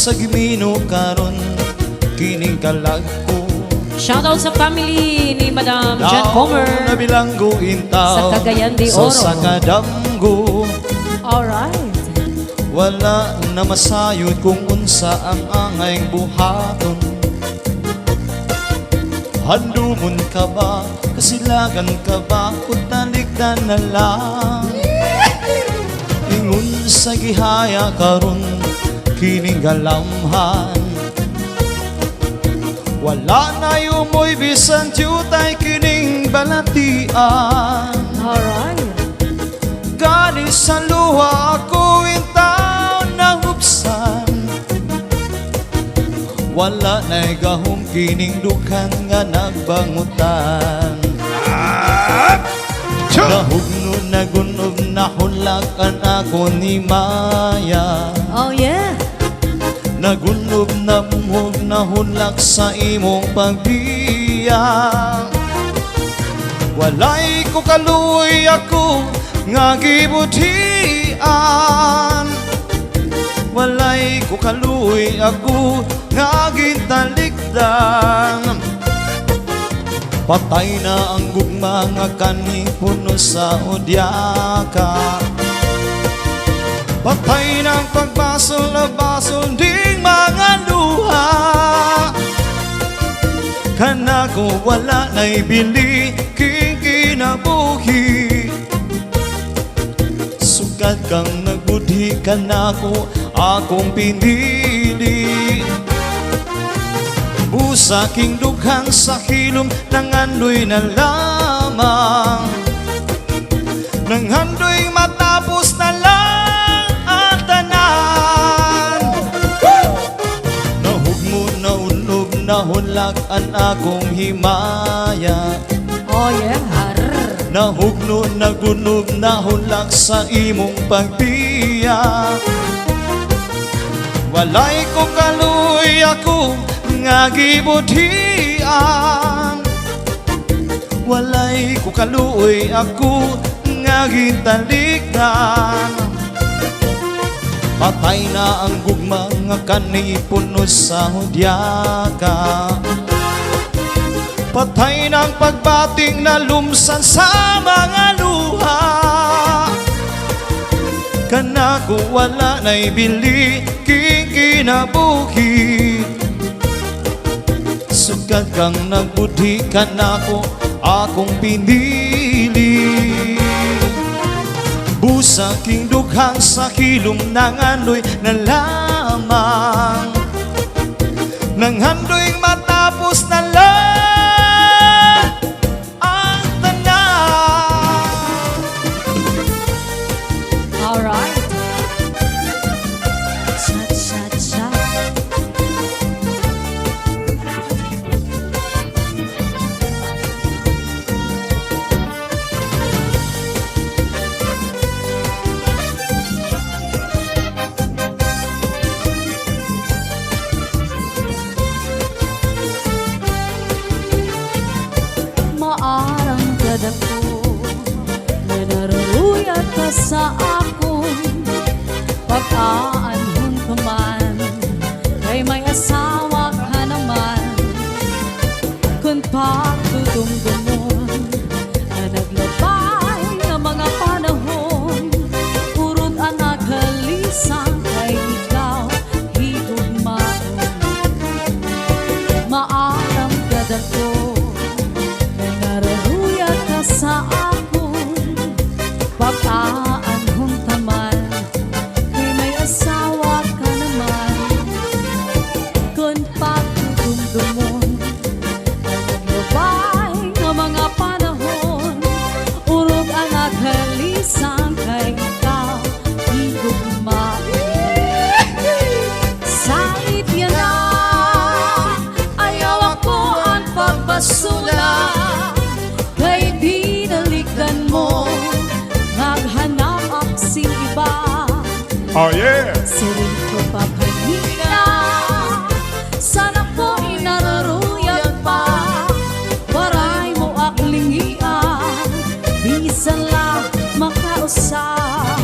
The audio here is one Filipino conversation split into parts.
sa gimino karon kining kalag ko. Shoutout sa family ni Madam Jan Comer na bilanggo intaw sa Cagayan de Oro. Sa Sakadamgo. Alright. Wala na masayod kung unsa ang angayng buhaton. Handumon ka ba, kasilagan ka ba, kutalikdan na lang. Ingon sa gihaya karon kining galamhan. Wala na yumoy bisan tiyutay kining balatian. Alright. Gani sa luha ako intaw na hupsan. Wala na'y gahom kining dukan nga nagbangutan. Nahugno na gunob na hulakan ako ni Maya. Oh yeah. Nagunob na muhog na hulak sa imong pagbiyak. Walay ko kaluoy ako nga gibutian. Walay ko kaluoy ako nga gintalikdan. Patay na ang gugma nga kaning puno sa udyaka. Patay ng pagbasol-basol ding mga luha. Kanako wala na'y bili king kinabuhi. Sukat kang nagbudhi kanako akong pinili. Busa king dughang sa hilom nangandoy na lamang. Nanghandoy matapos na lang. Nahulak ang akong himaya. Oh yeah. Nahugno, nagunog, nahulak sa imong pagbiyak. Walay ko kaluoy ako nga gibutian. Walay ko kaluoy ako nga gitalikdan. Patay na ang gugma nga kani puno sa hudyaka. Patay na ang pagbating na lumsan sa mga luha. Kanako wala na'y bili king kinabuhi. Sugat kang nagbudhi kanako akong pinili. Busa king dughang sa hilom nangandoy na lamang. Nanghandoy matapos na lang ang tanan. Alright. Cha-cha-cha. Maarang kadako na naruruyat ka sa akong pag-aanhon ka man. Kay may asawa ka naman. Kung pagdudumdumon na naglabay ng mga panahon, urot ang nagalisang kay ikaw higugmaon. Maarang kadako sa akong pag-aanhong taman. Kay may asawa ka naman. Kung pagdudumdumon ang naglabay ng mga panahon, urog ang naghalisang kay ikaw higugmaon. Sait yan na ayaw ako ang pagbasula. Kay binalikdan mo, naghanap ang sing iba. Oh yeah! Sirin ko pa kanina, sana ko inararuyag pa. Waray mo aklingian, bisan lang makausap.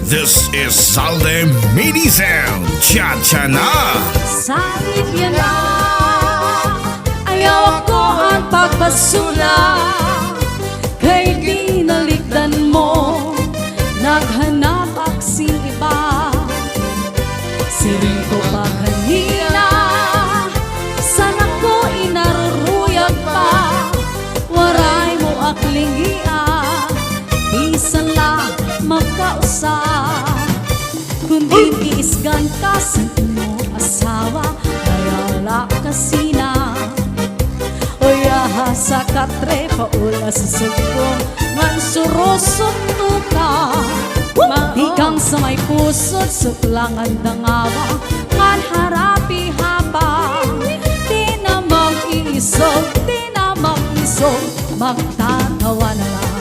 This is Zaldy Mini Sound. Catarmanon. Sakit yan na, ayaw ako ang pagbasura. Kay dinaligdan mo, naghanap aksing iba. Siring ko pa kanina, sana ko inaruruyag pa. Waray mo akling iya, isa lang magkausa. Kundi iisgan ka sa mo asawa, kaya la kasina. Oya sa katre, paula sa sugpong, mansurosot ka. Ikang sa may pusod, suklangan dangawa, ngan harapi habang. Di na mag-iisog, di na mag-isog, magtatawa na lang.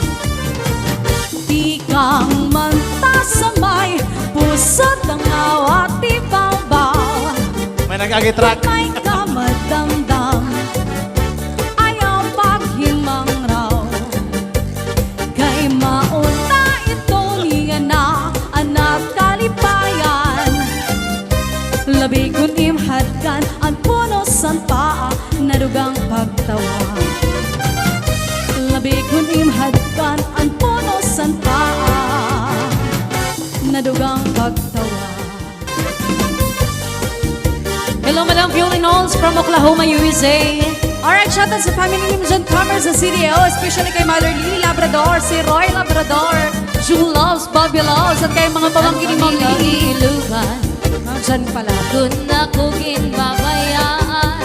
Di kang manta sa may pusod, dangawa, di babaw. May nag-agitrack. May kamadamdam, ayaw paghimang raw. Kay mauna ito niya na anak kalipayan. Labi kun imhadkan ang puno sang paa, nadugang pagtawa. Labi kun imhadkan ang puno sang paa, nadugang pagtawa. Hello, Madam Violinols from Oklahoma, USA. Alright, shout out sa family ni John Commerce sa CDO, especially kay Mother Lily Labrador, si Roy Labrador, June Loves, Bobby Loves, at kay mga pamangkin ni Ma'am Lily Ilugan. Diyan pala. Kung ako ginbabayaan,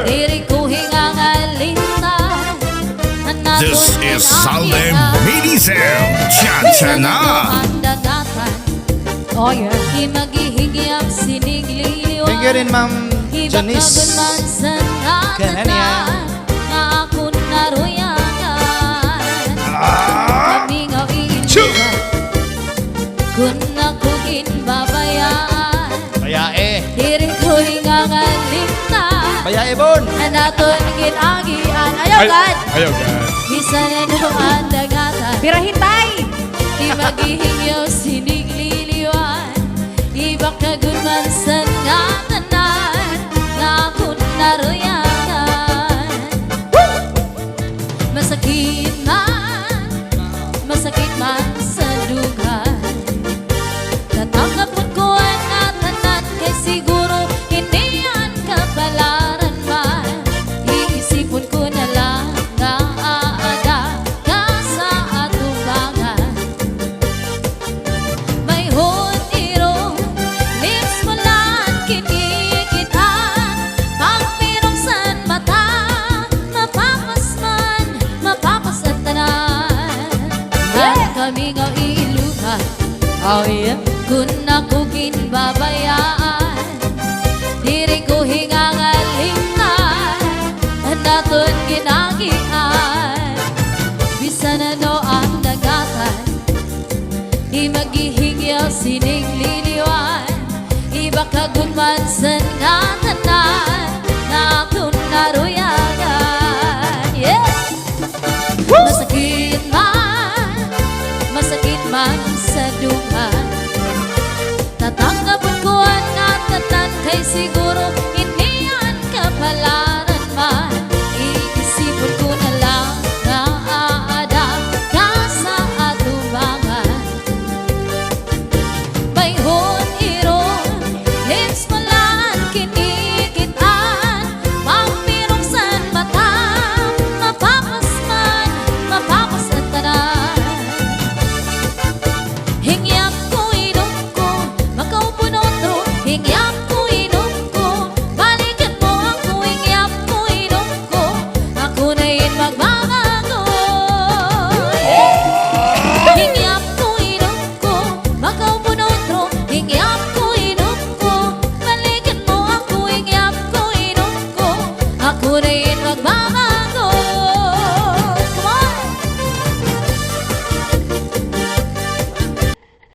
diri ko hingangalintan. This is Zaldy Mini Sound. Catarmanon. Oh yeah. Di maghihigyam sinigliliwan. Thank you rin, Ma'am Janice. Kananya. Nga akong naruyangan. Kami nga iinuwan. Kung ako ginbabayaan, Bayae. diri ko hingangalintan. Bayae, Bon. Anaton ginagian. Ayaw God. Ayaw God. Bisa na doon dagatan. Pirahitay! Di maghihingyaw sinigliliwan. Iba kagunman sa ngatanan, nga akong naruyangan. Masakit man sa dugan. Tatanggap ko ang natanan, kay siguro hindi yan kapalaran man. Iisipon ko na lang nga aada ka sa atubangan. May hunirong lips mo lang kinikitaan. Pagpirong san mata, mapapas at tanan. At kami nga ilukan. Oh yeah. Kung ako ginbabayaan,